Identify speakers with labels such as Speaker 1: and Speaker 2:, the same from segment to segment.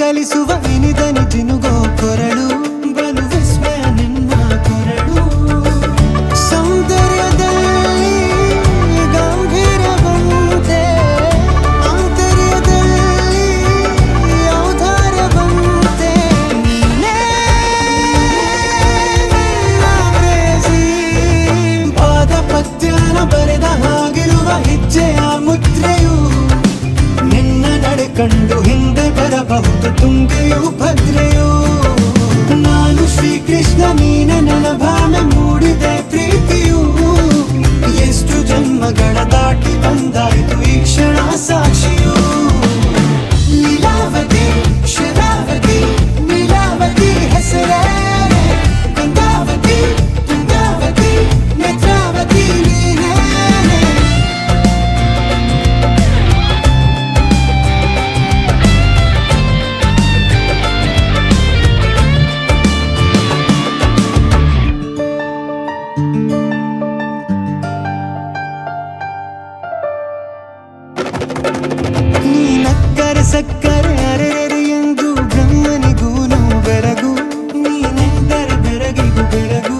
Speaker 1: ಕಲಿಸುವ ಇನಿದನಿ ಜಿನುಗೋ ಕೊರಳು ಬಲು ವಿಸ್ಮಯ ನಿನ್ನ ಕೊರಳು ಸೌಂದರ್ಯದಲ್ಲಿ ಗಂಭೀರವಂತೆ ಆಂತರ್ಯದಲ್ಲಿ ಔದಾರ್ಯವಂತೆ ನೀನೇ ನನ್ನ ಪ್ರೇಯಸಿ ಪಾದ ಪದ್ಯನ ಬರೆದ ಹಾಗಿರುವ ಹೆಜ್ಜೆಯ ಮುದ್ರೆಯು ನಿನ್ನ ನಡೆ ಕಂಡು ಹಿಂದೆ ಬರಬಹುದು ತುಂಗೆಯು ಭದ್ರೆಯು ನಾನು ಶ್ರೀಕೃಷ್ಣ ನೀನೆ ನನ್ನ ಭಾವನೆ ಮೂಡಿದೆ ಪ್ರೀತಿಯು ಎಷ್ಟು ಜನ್ಮಗಳ ದಾಟಿ ಬಂದಾಯಿತು ಈ ಕ್ಷಣ ಸಾಕ್ಷಿಯು ಲೀಲಾವತಿ ಶರಾವತಿ ನೀಲಾವತಿ ಹೆಸರೇ ಗಂಗಾವತಿ ತುಂಗಾವತಿ ನೇತ್ರಾವತಿ ನೀನೇ ನೀನಕ್ಕರೆ ಸಕ್ಕರೆ ಅರೆರೆ ಎಂದು ಬ್ರಹ್ಮನಿಗೂನು ಬೆರಗು ನೀನೆಂದರೆ ಬೆರಗಿಗೂ ಬೆರಗು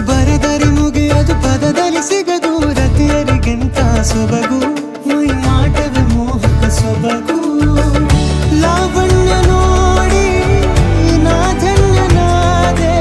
Speaker 1: ಬರೆದರೆ ಮುಗಿಯದು ಪದದಲ್ಲಿ ಸಿಗದು ರತಿಯರಿಗಿಂತ ಸೊಬಗು ಮೈ ಮಾಟವೇ ಮೋಹಕ ಸೊಬಗು ಲಾವಣ್ಯ ನೋಡಿ ನಾ ಧನ್ಯನಾದೆ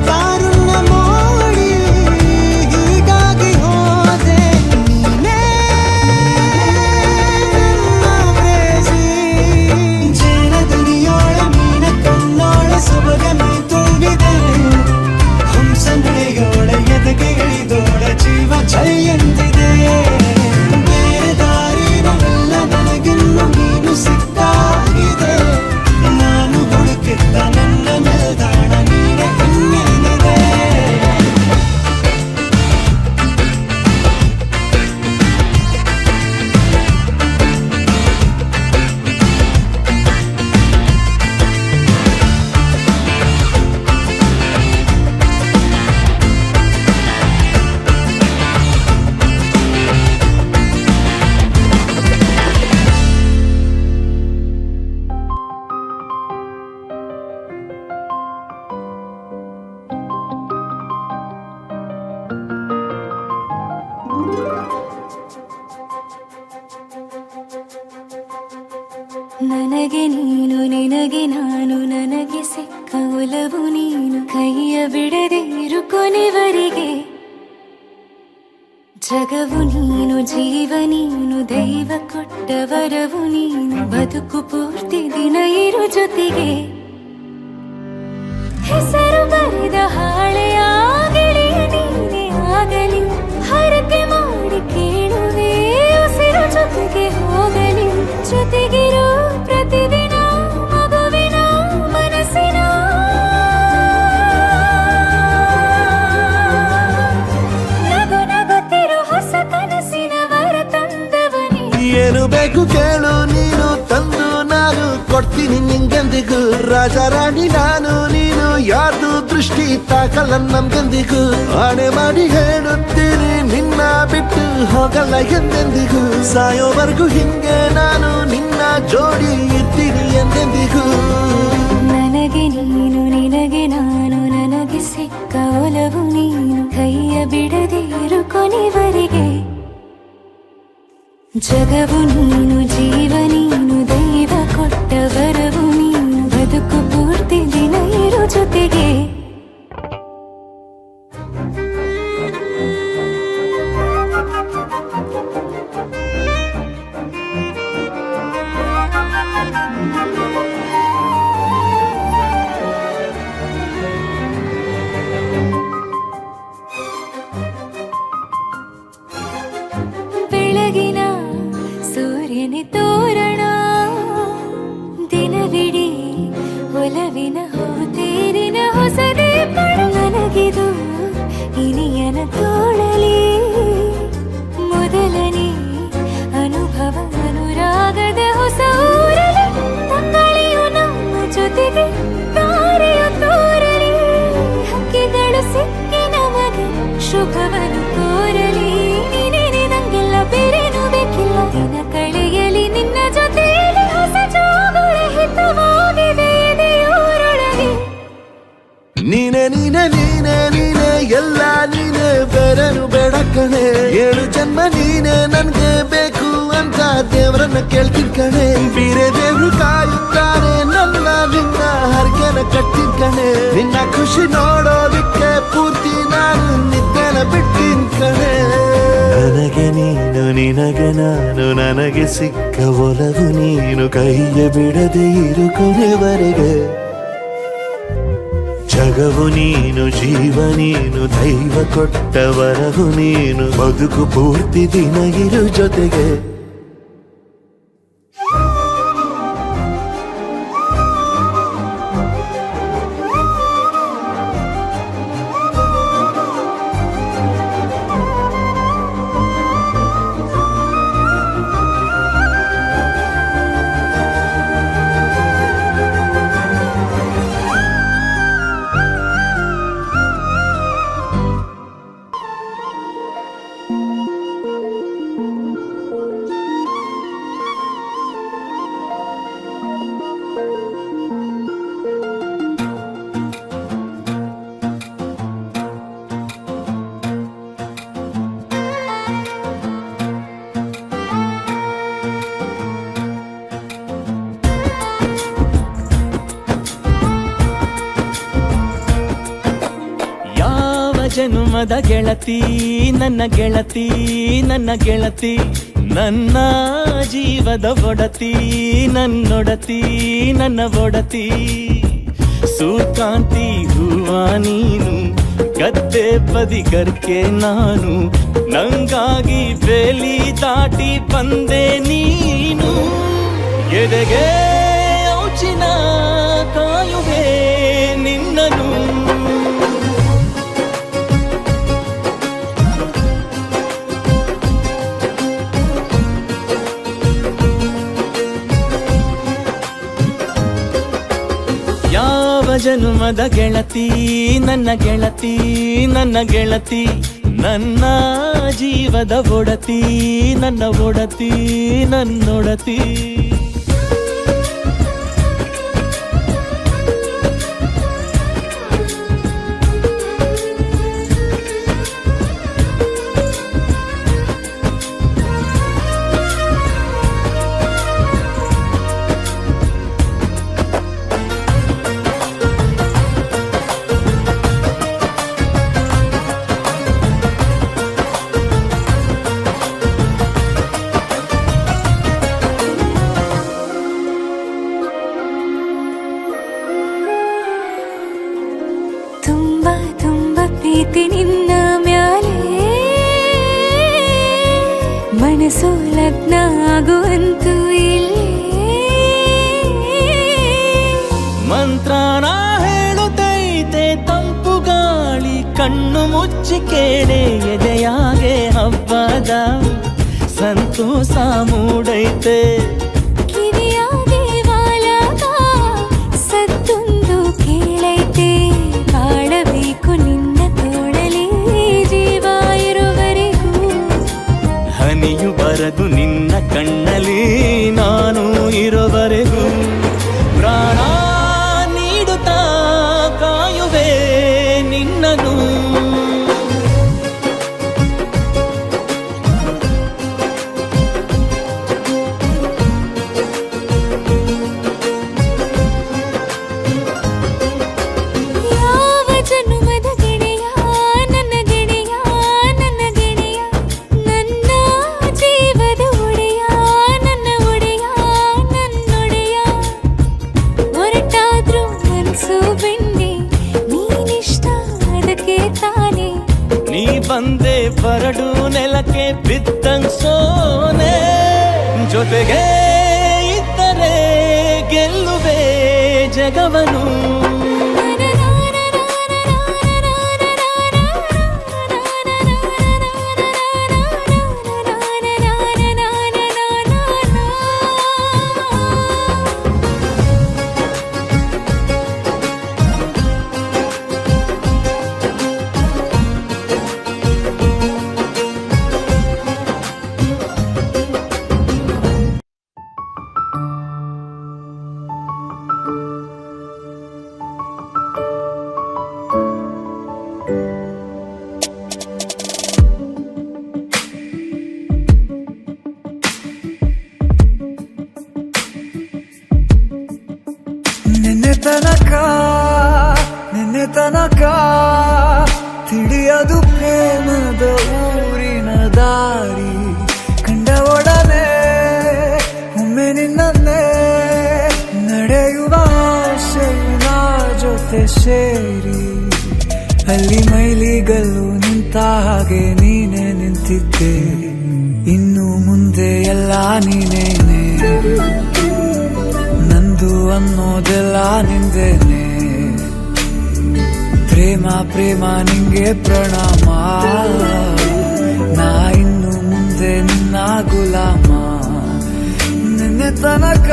Speaker 1: ಕಾರುಣ್ಯ ಮೋಡಿ ಹೀಗಾಗಿ ಹೋದೆ ನೀನೇ ನನ್ನ ಪ್ರೇಯಸಿ ಜೇನ ದುನಿಯೋಳ ಮೀನ ಕಣ್ಣೋಳ ಸೊಬಗ ಮೈ ತುಂಬಿದೆ ಹಂಸ ನಡೆಯೋಳ ಎದೆಗೆ ಇಳಿದೋಳ ಜೀವ ಛೈ ಎಂದಿದೆ ಬೇರೆ ದಾರಿನವೆಲ್ಲ ನನಗಿನ್ನು ನೀನು ಸಿಕ್ಕಾಗಿದೆ ನಾನು ಹುಡುಕಿದ್ದ ನನ್ನ ನಿಲ್ದಾಣ ನೀನೆ ಇನ್ನೇನಿದೆ
Speaker 2: ನನಗೆ ನೀನು ನಿನಗೆ ನಾನು ನನಗೆ ಸಿಕ್ಕ ಒಲವು ನೀನು ಕೈಯ ಬಿಡದೆ ಇರು ಕೊನೆವರೆಗೆ ಜಗವು ನೀನು ಜೀವ ನೀನು ದೈವ ಕೊಟ್ಟ ವರವು ನೀನು ಬದುಕು ಪೂರ್ತಿ ದಿನ ಇರು ಜೊತೆಗೆ ಹೆಸರು ಬರೆದ ಹಾಳೆಯ ಗೆಳೆಯ ನೀನೇ ಆಗಲಿ ಹರಕೆ ಮಾಡಿ ಕೇಳುವೆ ಉಸಿರು ಜೊತೆಗೆ ಹೋಗಲಿ ಜೊತೆಗಿರೋ ಪ್ರತಿದಿನ ಮಗುವಿನ ಮನಸ್ಸಿನ ನಗು ನಗುತ್ತಿರೋ ಹೊಸ ಕನಸಿನ ವರ ತಂದವನೇ
Speaker 3: ಏನು ಬೇಕು ಕೇಳು ನೀನು ತಂದು ನಾನು ಕೊಡ್ತೀನಿ ನಿಂಗೆಂದಿಗೂ ರಾಜ ರಾಣಿ ನಾನು ನೀನು ಯಾರ್ದು ದೃಷ್ಟಿ ತಾಕಲ್ಲ ನಮ್ಗೆಂದಿಗೂ ಆಣೆ ಮಾಡಿ ಹೇಳುತ್ತೀನಿ ನಿನ್ನ ಬಿಟ್ಟು ಹೋಗಲ್ಲ ಎಂದೆಂದಿಗೂ ಸಾಯೋವರೆಗೂ ಹಿಂಗೆ ನಾನು ನಿನ್ನ ಜೋಡಿ ಇರ್ತೀನಿ ಎಂದೆಂದಿಗೂ
Speaker 2: ನನಗೆ ನೀನು ನಿನಗೆ ನಾನು ನನಗೆ ಸಿಕ್ಕ ಒಲವು ನೀನು ಕೈಯ ಬಿಡದೆ ಇರು ಕೊನೆವರೆಗೆ ಜಗವು ನೀನು ಜೀವ ನೀನು ದೈವ ಕೊಟ್ಟ ವರವು ನೀನು ಬದುಕು ಪೂರ್ತಿ ದಿನ ಇರು ಜೊತೆಗೆ ಬೆಳಗಿನ ಸೂರ್ಯನೇ ತೋರಣ ದಿನವಿಡೀ ಒಲವಿನ ಹೋತೇರಿನ ಹೊಸದೇ ಪಡ ನನಗಿದು ಇನಿಯನ ತೋಳಲಿ ಮೊದಲನೇ ಅನುಭವ ಅನುರಾಗದ ಹೊಸ ಊರಲಿ ತಂಗಳಿಯು ನಮ್ಮ ಜೊತೆಗೆ ತಾರೆಯ ತೋರಲಿ ಹಕ್ಕಿಗಳು ಸಿಕ್ಕಿ ನಮಗೆ ಶುಭವನ್ನು ಕೋರಲಿ ನೀನೇ ನಂಗೆಲ್ಲ ಬೇರೇನು ಬೇಕಿಲ್ಲ ದಿನ ಕಳೆಯಲಿ ನಿನ್ನ ಜೊತೆಯಲ್ಲಿ ಹೊಸ ಜೋಗುಳ ಹಿತವ
Speaker 3: ಇನ್ನೇನು ಬೇಡ ಕಣೆ. 7 ಜನ್ಮ ನೀನೆ ನನ್ಗೆ ಬೇಕು ಅಂತ ದೇವ್ರನ್ನ ಕೇಳ್ತೀನಿ ಕಣೆ. ಬೇರೆ ದೇವ್ರು ಕಾಯುತ್ತಾರೆ ನನ್ನ ನಿನ್ನ ಹರಕೆನ ಕಟ್ಟಿನ ಕಣೆ. ನಿನ್ನ ಖುಷಿ ನೋಡೋದಿಕ್ಕೆ ಪೂರ್ತಿ ನಾನು ನಿದ್ದೆನ ಬಿಟ್ಟಿನ್ ಕಣೆ. ನನಗೆ ನೀನು ನಿನಗೆ ನಾನು, ನನಗೆ ಸಿಕ್ಕ ಒಲವು ನೀನು, ಕೈಯ ಬಿಡದೆ ಇರು ಕೊನೆವರೆಗೆ. ಜಗವು ನೀನು, ಜೀವ ನೀನು, ದೈವ ಕೊಟ್ಟ ವರವು ನೀನು, ಬದುಕು ಪೂರ್ತಿ ದಿನ ಇರು ಜೊತೆಗೆ.
Speaker 4: ಜನುಮದ ಗೆಳತಿ ನನ್ನ ಗೆಳತಿ, ನನ್ನ ಗೆಳತಿ, ನನ್ನ ಜೀವದ ಒಡತಿ, ನನ್ನೊಡತಿ, ನನ್ನ ಒಡತಿ. ಸೂರ್ಕಾಂತಿ ಹೂವ ನೀನು, ಗದ್ದೆ ಬದಿಗರ್ಕೆ ನಾನು, ನಂಗಾಗಿ ಬೇಲಿ ದಾಟಿ ಬಂದೆ ನೀನು. ಎದೆಗೆ ಔಚಿನ ಕಾಯುವೆ ನಿನ್ನನು. ಜನುಮದ ಗೆಳತಿ ನನ್ನ ಗೆಳತಿ, ನನ್ನ ಗೆಳತಿ, ನನ್ನ ಜೀವದ ಒಡತಿ, ನನ್ನ ಒಡತಿ, ನನ್ನೊಡತಿ.
Speaker 2: ಪ್ರೀತಿ ನಿನ್ನ ಮ್ಯಾಲೆ ಮನಸ್ಸು ಲಗ್ನ ಆಗುವಂತೂ ಇಲ್ಲೇ.
Speaker 4: ಮಂತ್ರನ ಹೇಳುತ್ತೈತೆ ತಂಪು ಗಾಳಿ, ಕಣ್ಣು ಮುಚ್ಚಿ ಕೇಳೆ ಎದೆಯಾಗೆ ಹಬ್ಬದ ಸಂತೋಷ ಮೂಡೈತೆ.
Speaker 2: ಕಿವಿಯಾಗೆ ವಾಲಾಗ ಸತ್ತೊಂದು ಕೇಳೈತೆ, ಬಾಳಬೇಕು ನಿನ್ನ ತೋಳಲಿ ಜೀವ ಇರುವರೆಗೂ.
Speaker 4: ಹನಿಯು ಬರದು ನಿನ್ನ ಕಣ್ಣಲ್ಲಿ ನಾನು ಇರುವರೆಗೂ. ಪ್ರಾಣ ನೀಡುತ್ತಾ ಕಾಯುವೆ ನಿನ್ನನು. ಬಂದೆ ಬರಡು ನೆಲಕ್ಕೆ ಬಿದ್ದಂಗ್ ಸೋನೆ, ಜೊತೆಗೆ ಇದ್ದರೆ ಗೆಲ್ಲುವೆ ಜಗವನು.
Speaker 5: ನಿನ್ನೆ ತನಕ ತಿಳಿಯದು ಪ್ರೇಮದ ಊರಿನ ದಾರಿ ಕಂಡ ಒಡನೆ ಒಮ್ಮೆ ನಿನ್ನೇ ನಡೆಯುವ ಆಸೆಯ ಜೊತೆ ಸೇರಿ ಅಲ್ಲಿ ಮೈಲಿಗಲ್ಲು ನಿಂತ ಹಾಗೆ ನೀನೆ ನಿಂತಿದ್ದೆ ಇನ್ನು ಮುಂದೆ ಎಲ್ಲ ನೀನೇನೆ ನಂದು ಅನ್ನೋದೆಲ್ಲ ನಿಂದೇನೆ ಪ್ರೇಮ ನಿಂಗೆ ಪ್ರಣಾಮ ನಾ ಇನ್ನು ಮುಂದೆ ನಿನ್ನ ಗುಲಾಮ ನಿನ್ನೆ ತನಕ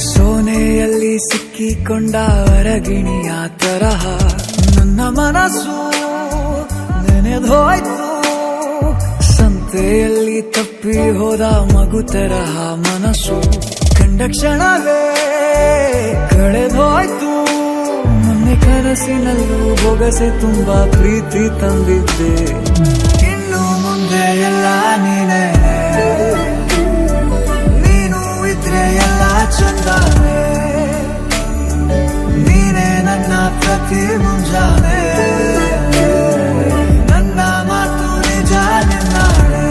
Speaker 5: ಸೋನೆಯಲ್ಲಿ ಸಿಕ್ಕಿಕೊಂಡ ಅರಗಿಣಿಯ ತರಹ ನನ್ನ ಮನಸ್ಸು ನೆನೆದೋಯ್ತು ಸಂತೆಯಲ್ಲಿ ತಪ್ಪಿ ಹೋದ ಮಗು ತರಹ ಮನಸ್ಸು ಕಂಡ ಕ್ಷಣವೇ ಕಳೆದೋಯ್ತು ಮೊನ್ನೆ ಕನಸಿನಲ್ಲೂ ಬೊಗಸೆ ತುಂಬಾ ಪ್ರೀತಿ ತಂದಿದ್ದೆ ಇನ್ನು ಮುಂದೆ ಎಲ್ಲ ನೀನೇ ಎಲ್ಲ ಚಂದಾನೆ ನೀನೇ ನನ್ನ ಪ್ರತಿ ಮುಂಜಾನೆ ನನ್ನ ಮಾತು ನಿಜ ನಿನ್ನಾಡೆ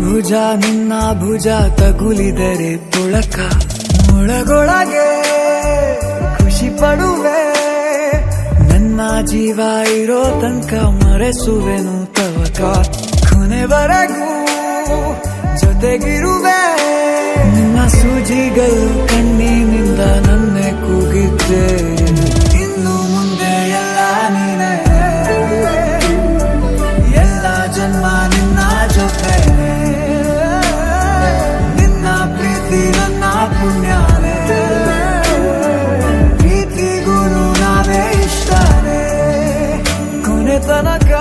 Speaker 5: ಭುಜ ನಿನ್ನ ಭುಜ ತಗುಲಿದರೆ ಪುಳಕ ಒಳಗೊಳಗೆ ಖುಷಿ ಪಡುವೆ ನನ್ನ ಜೀವ ಇರೋ ತನಕ ಮರೆಸುವೆನು ತವಕ ಕೊನೆವರೆಗೂ ಜೊತೆಗಿರುವೆ ನಿನ್ನ ಸೂಜಿಗಳು ಕಣ್ಣಿನಿಂದ ನನ್ನೆ ಕೂಗಿದ್ದೆ ಇನ್ನು ಮುಂದೆ ಎಲ್ಲ ನೀನೇ ಎಲ್ಲ ಜನ್ಮ ನಿನ್ನ ಜೊತೆ ನನ್ನ ಪುಣ್ಯನೇ ಪ್ರೀತಿಗೂ ನಾವೇ ಇಷ್ಟನೇ ಕೊನೆ ತನಕ